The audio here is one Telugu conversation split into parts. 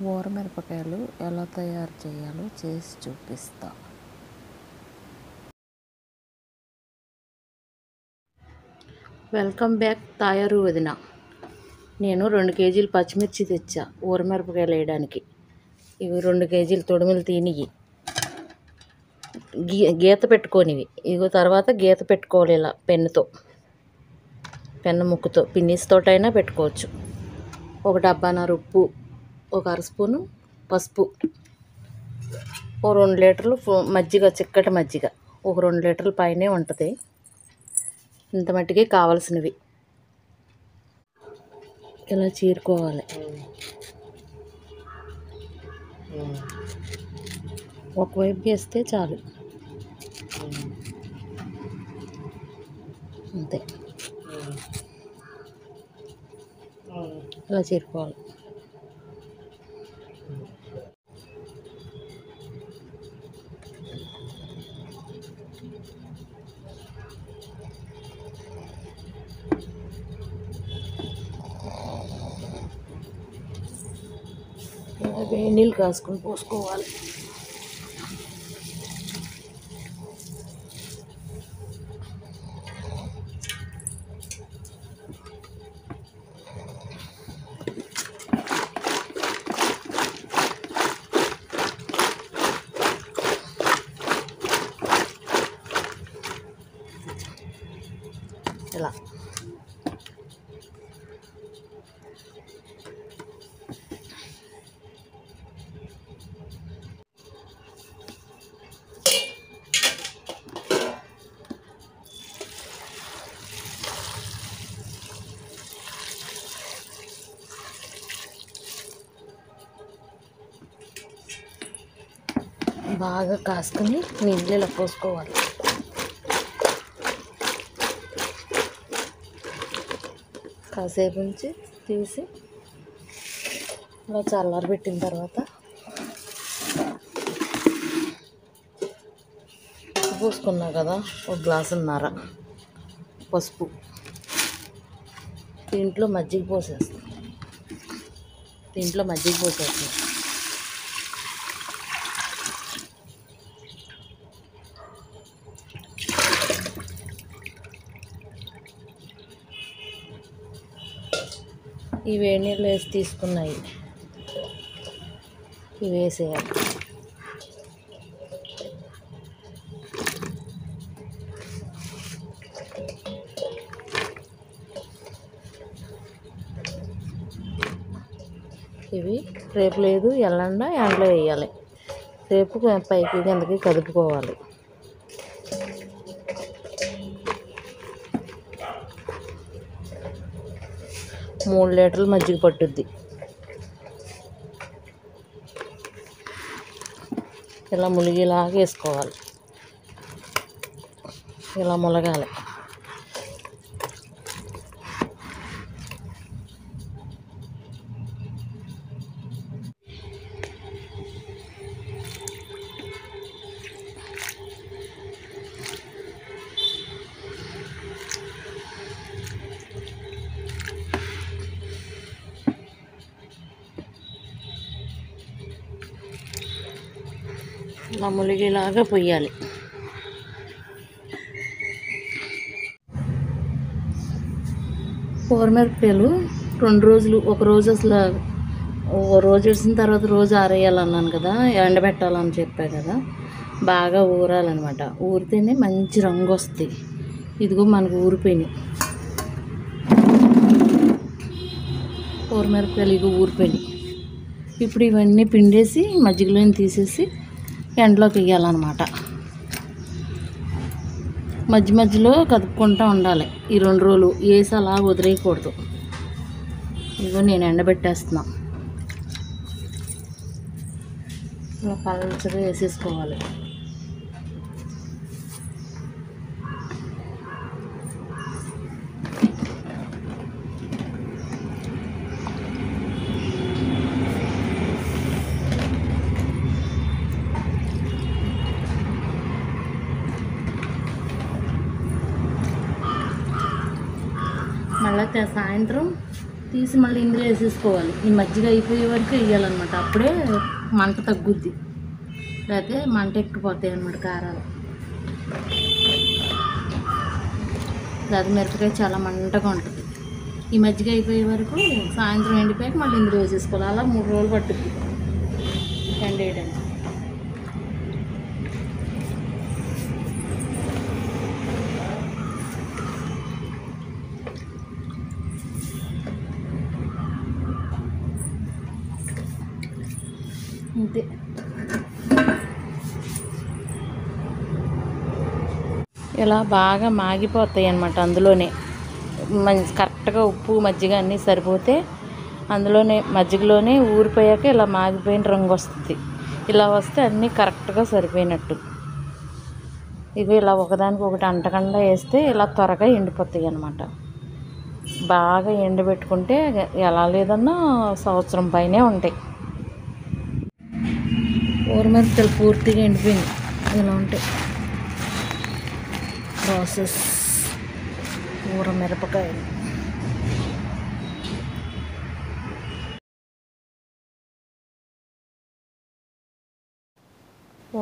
ఊరమిరపకాయలు ఎలా తయారు చేయాలో చేసి చూపిస్తా. వెల్కమ్ బ్యాక్ తయారు వదిన. నేను 2 కేజీలు పచ్చిమిర్చి తెచ్చా ఊరమిరపకాయలు వేయడానికి. ఇవి 2 కేజీలు తొడిమిలు తీనివి, గీత పెట్టుకోనివి. ఇగో తర్వాత గీత పెట్టుకోవాలి ఇలా పెన్నుతో, పెన్ను ముక్కుతో, పిన్నిస్తోటైనా పెట్టుకోవచ్చు. ఒక డబ్బాన్నర ఉప్పు, ఒక అర స్పూను పసుపు, ఓ 2 లీటర్లు మజ్జిగ, చిక్కటి మజ్జిగ, ఒక 2 లీటర్ల పైనే ఉంటుంది. ఇంత మట్టికి కావాల్సినవి. ఇలా చీరుకోవాలి. ఒకవైపు వేస్తే చాలు, అంతే. ఇలా చీరుకోవాలి. వేడి నీళ్ళు కాసుకొని పోసుకోవాలి. ఇలా బాగా కాసుకొని నీళ్ళు ఇలా పోసుకోవాలి. కాసేపు నుంచి తీసి ఇలా చల్లారబెట్టిన తర్వాత పోసుకున్నా కదా, ఒక గ్లాసున్నర పసుపు, దీంట్లో మజ్జిగ పోసేస్తాం. ఈ వేడి నీళ్ళు వేసి తీసుకున్నాయి, ఇవి వేసేయాలి. ఇవి రేపు లేదు ఎండలో వేయాలి. రేపు పైకి కిందకి కదుపుకోవాలి. మూడు లీటర్లు మజ్జిగ పట్టుద్ది. ఇలా ములిగేలాగా వేసుకోవాలి. ఇలా ములగాలి. ఇలా ములిగేలాగా పొయ్యాలి. ఊరమిరపకాయలు 2 రోజులు, ఒక రోజు అసలు, ఓ రోజు వేసిన తర్వాత రోజు ఆరేయాలన్నాను కదా, ఎండబెట్టాలని చెప్పా కదా, బాగా ఊరాలన్నమాట. ఊరితేనే మంచి రంగు వస్తాయి. ఇదిగో మనకు ఊరిపోయినాయి ఊరమిరపకాయలు, ఇగో ఊరిపోయినాయి. ఇప్పుడు ఇవన్నీ పిండేసి మజ్జిగలో తీసేసి ఎండలోకి వేయాలన్నమాట. మధ్యలో కదుపుకుంటూ ఉండాలి. ఈ 2 రోజులు వేసి అలా వదిలేయకూడదు. ఇదిగో నేను ఎండబెట్టేస్తున్నా. ఇలా పల్చగా వేసేసుకోవాలి. మళ్ళీ సాయంత్రం తీసి మళ్ళీ ఇందులో వేసేసుకోవాలి. ఈ మజ్జిగ అయిపోయే వరకు వేయాలన్నమాట. అప్పుడే మంట తగ్గుద్ది, లేకపోతే మంట ఎక్కిపోతాయి అన్నమాట కారాలు. అది మిరపకాయ చాలా మంటగా ఉంటుంది. ఈ మజ్జిగ అయిపోయే వరకు సాయంత్రం ఎండిపోయాక మళ్ళీ ఇందులో వేసేసుకోవాలి. అలా 3 రోజులు పట్టుద్ది ఎండేయడానికి. అంతే. ఇలా బాగా మాగిపోతాయి అన్నమాట. అందులోనే కరెక్ట్గా ఉప్పు మజ్జిగ అన్నీ సరిపోతే అందులోనే మజ్జిగలోనే ఊరిపోయాక ఇలా మాగిపోయిన రంగు వస్తుంది. ఇలా వస్తే అన్నీ కరెక్ట్గా సరిపోయినట్టు. ఇవి ఇలా ఒకదానికి ఒకటి అంటకుండా వేస్తే ఇలా త్వరగా ఎండిపోతాయి అన్నమాట. బాగా ఎండబెట్టుకుంటే ఎలా లేదన్నా సంవత్సరం పైనే ఉంటాయి. ఊరమిరపకాయలు పూర్తిగా ఎండిపోయింది. ఇలా ఉంటాయి ప్రాసెస్ ఊరమిరపకాయలు.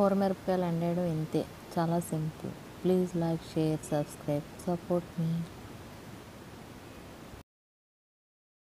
ఊరమిరపకాయలు ఎండేయడం ఇంతే, చాలా simple. Please like, share, subscribe, support me.